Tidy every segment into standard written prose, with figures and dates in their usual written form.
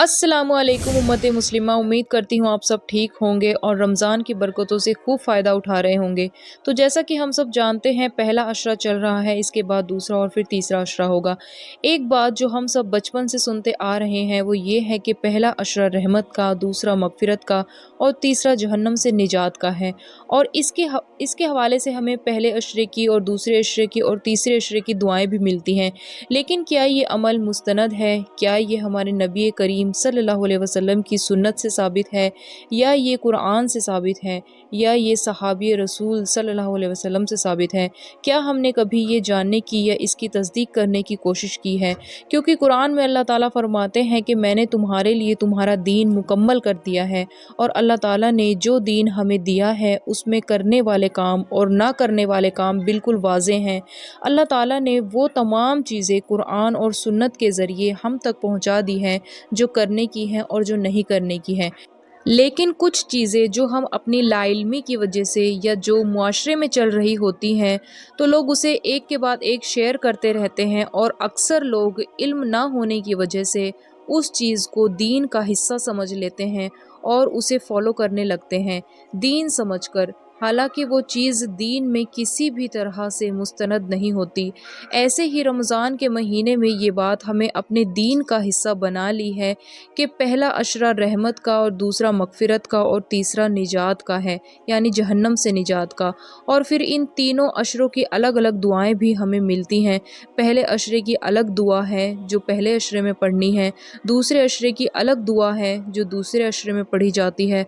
अस्सलामु अलैकुम उम्मत मुस्लिमा। उम्मीद करती हूँ आप सब ठीक होंगे और रमज़ान की बरकतों से खूब फ़ायदा उठा रहे होंगे। तो जैसा कि हम सब जानते हैं, पहला अशरा चल रहा है, इसके बाद दूसरा और फिर तीसरा अशरा होगा। एक बात जो हम सब बचपन से सुनते आ रहे हैं वो ये है कि पहला अशरा रहमत का, दूसरा मगफ़िरत का और तीसरा जहन्नम से निजात का है। और इसके हवाले से हमें पहले अशरे की और दूसरे अशरे की और तीसरे अशरे की दुआएं भी मिलती हैं। लेकिन क्या ये अमल मुस्तनद है? क्या ये हमारे नबी करीम सल्लल्लाहु अलैहि वसल्लम की सुन्नत से साबित है, या ये कुरान से साबित है, या ये सहाबी रसूल सल्लल्लाहु अलैहि वसल्लम से साबित है? क्या हमने कभी ये जानने की या इसकी तस्दीक करने की कोशिश की है? क्योंकि कुरान में अल्लाह ताला फरमाते हैं कि मैंने तुम्हारे लिए तुम्हारा दीन मुकम्मल कर दिया है। और अल्लाह ताला ने जो दीन हमें दिया है उसमें करने वाले काम और ना करने वाले काम बिल्कुल वाज़े हैं। अल्लाह ताला ने वो तमाम चीज़ें कुरान और सुन्नत के ज़रिए हम तक पहुँचा दी हैं जो करने की हैं और जो नहीं करने की हैं। लेकिन कुछ चीज़ें जो हम अपनी लाइल्मी की वजह से या जो मुआशरे में चल रही होती हैं, तो लोग उसे एक के बाद एक शेयर करते रहते हैं और अक्सर लोग इल्म ना होने की वजह से उस चीज़ को दीन का हिस्सा समझ लेते हैं और उसे फॉलो करने लगते हैं दीन समझकर, हालांकि वो चीज़ दीन में किसी भी तरह से मुस्तनद नहीं होती। ऐसे ही रमज़ान के महीने में ये बात हमें अपने दीन का हिस्सा बना ली है कि पहला अशरा रहमत का और दूसरा मगफ़िरत का और तीसरा निजात का है, यानी जहन्नम से निजात का। और फिर इन तीनों अशरों की अलग अलग दुआएं भी हमें मिलती हैं। पहले अशरे की अलग दुआ है जो पहले अशरे में पढ़नी है, दूसरे अशरे की अलग दुआ है जो दूसरे अशरे में पढ़ी जाती है,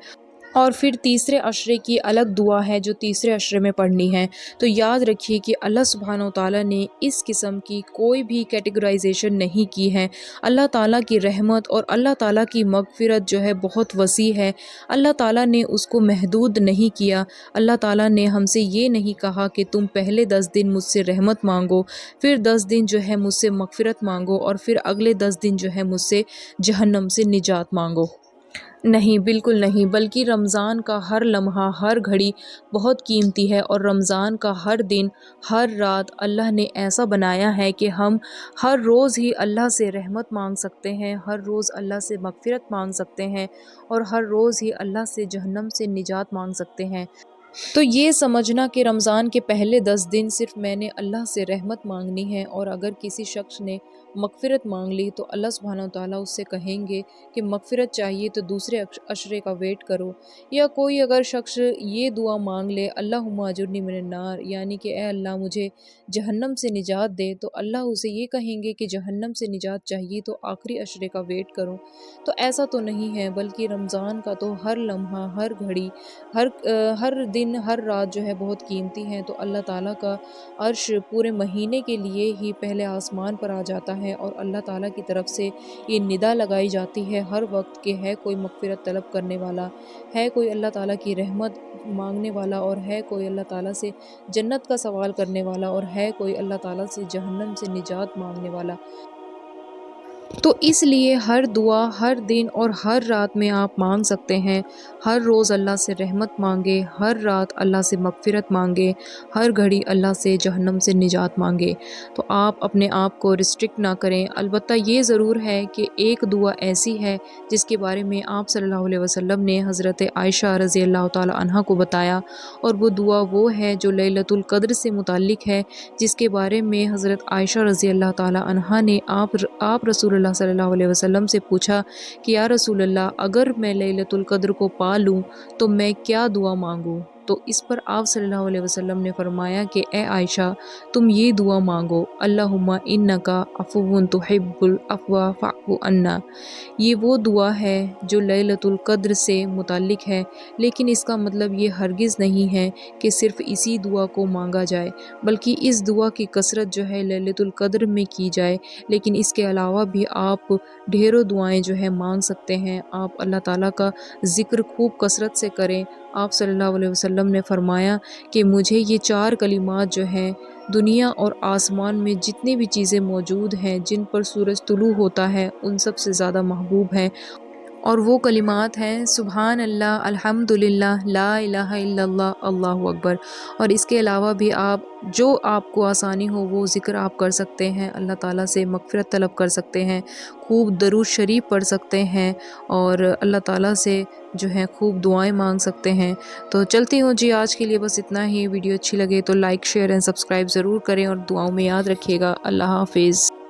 और फिर तीसरे अशरे की अलग दुआ है जो तीसरे अशरे में पढ़नी है। तो याद रखिए कि अल्लाह सुब्हानहू तआला ने इस किस्म की कोई भी कैटेगराइजेशन नहीं की है। अल्लाह ताला की रहमत और अल्लाह ताला की मगफ़िरत जो है बहुत वसी है। अल्लाह ताला ने उसको महदूद नहीं किया। अल्लाह ताला ने हमसे ये नहीं कहा कि तुम पहले 10 दिन मुझसे रहमत मांगो, फिर 10 दिन जो है मुझसे मगफ़िरत मांगो और फिर अगले 10 दिन जो है मुझसे जहन्नम से निजात मांगो। नहीं, बिल्कुल नहीं, बल्कि रमज़ान का हर लम्हा, हर घड़ी बहुत कीमती है और रमज़ान का हर दिन, हर रात अल्लाह ने ऐसा बनाया है कि हम हर रोज़ ही अल्लाह से रहमत मांग सकते हैं, हर रोज़ अल्लाह से मगफ़िरत मांग सकते हैं और हर रोज़ ही अल्लाह से जहन्नम से निजात मांग सकते हैं। तो ये समझना कि रमज़ान के पहले 10 दिन सिर्फ़ मैंने अल्लाह से रहमत मांगनी है, और अगर किसी शख्स ने मगफ़िरत मांग ली तो अल्लाह सुब्हानहू तआला उससे कहेंगे कि मगफ़िरत चाहिए तो दूसरे अशरे का वेट करो। या कोई अगर शख्स ये दुआ मांग ले, अल्लाहुम्मा अजुरनी मिनन नार, यानी कि ए अल्लाह मुझे जहन्नम से निजात दे, तो अल्लाह उसे ये कहेंगे कि जहन्नम से निजात चाहिए तो आखिरी अशरे का वेट करो। तो ऐसा तो नहीं है, बल्कि रमज़ान का तो हर लम्हा, हर घड़ी, हर दिन, हर रात जो है बहुत कीमती हैं। तो अल्लाह ताला का अर्श पूरे महीने के लिए ही पहले आसमान पर आ जाता है और अल्लाह ताला की तरफ से ये निदा लगाई जाती है हर वक्त कि है कोई मगफ़िरत तलब करने वाला, है कोई अल्लाह ताला की रहमत मांगने वाला, और है कोई अल्लाह ताला से जन्नत का सवाल करने वाला, और है कोई अल्लाह ताला से जहन्नम से निजात मांगने वाला। तो इसलिए हर दुआ, हर दिन और हर रात में आप मांग सकते हैं। हर रोज़ अल्लाह से रहमत मांगे, हर रात अल्लाह से मगफ़िरत मांगे, हर घड़ी अल्लाह से जहन्नम से निजात मांगे। तो आप अपने आप को रिस्ट्रिक्ट ना करें। अलबत्ता ये ज़रूर है कि एक दुआ ऐसी है जिसके बारे में आप सल्लल्लाहु अलैहि वसल्लम ने हज़रत आयशा रज़ी अल्लाह ताला अन्हा को बताया, और वो दुआ वो है जो लैलतुल क़द्र से मुताल्लिक़ है, जिसके बारे में हज़रत आयशा रज़ी अल्लाह ताला अन्हा ने आप रसूलुल्लाह सल्लल्लाहु अलैहि वसल्लम से पूछा कि या रसूल अल्लाह, अगर मैं लैलतुल क़द्र को पा लूँ तो मैं क्या दुआ मांगूँ? तो इस पर आप सल्लल्लाहु अलैहि वसल्लम ने फरमाया कि ए आयशा, तुम ये दुआ मांगो, अल्लाहुम्मा इन्नका अफ़ुव्वुन तुहिब्बुल अफ़्वा फ़अफ़ु अन्ना। ये वो दुआ है जो लैलतुल क़द्र से मुताल्लिक़ है, लेकिन इसका मतलब ये हरगिज़ नहीं है कि सिर्फ़ इसी दुआ को मांगा जाए, बल्कि इस दुआ की कसरत जो है लैलतुल क़द्र में की जाए। लेकिन इसके अलावा भी आप ढेरों दुआएं जो है मांग सकते हैं। आप अल्लाह ताला का ज़िक्र खूब कसरत से करें। आप सल्लल्लाहु अलैहि वसल्लम ने फरमाया कि मुझे ये 4 कलिमात जो हैं, दुनिया और आसमान में जितनी भी चीज़ें मौजूद हैं जिन पर सूरज तुलू होता है उन सब से ज़्यादा महबूब हैं, اور وہ کلمات ہیں سبحان اللہ، الحمدللہ، لا الہ الا اللہ، اللہ اکبر۔ اور اس کے علاوہ بھی جو آپ کو آسانی ہو وہ ذکر آپ کر سکتے ہیں، اللہ تعالیٰ سے مغفرت طلب کر سکتے ہیں، خوب درود شریف پڑھ سکتے ہیں، اور اللہ تعالیٰ سے جو ہے خوب دعائیں مانگ سکتے ہیں۔ تو چلتی ہوں جی، آج کے لیے بس اتنا ہی۔ ویڈیو اچھی لگے تو لائک، شیئر اینڈ سبسکرائب ضرور کریں، اور دعاؤں میں یاد رکھیے گا۔ اللہ حافظ۔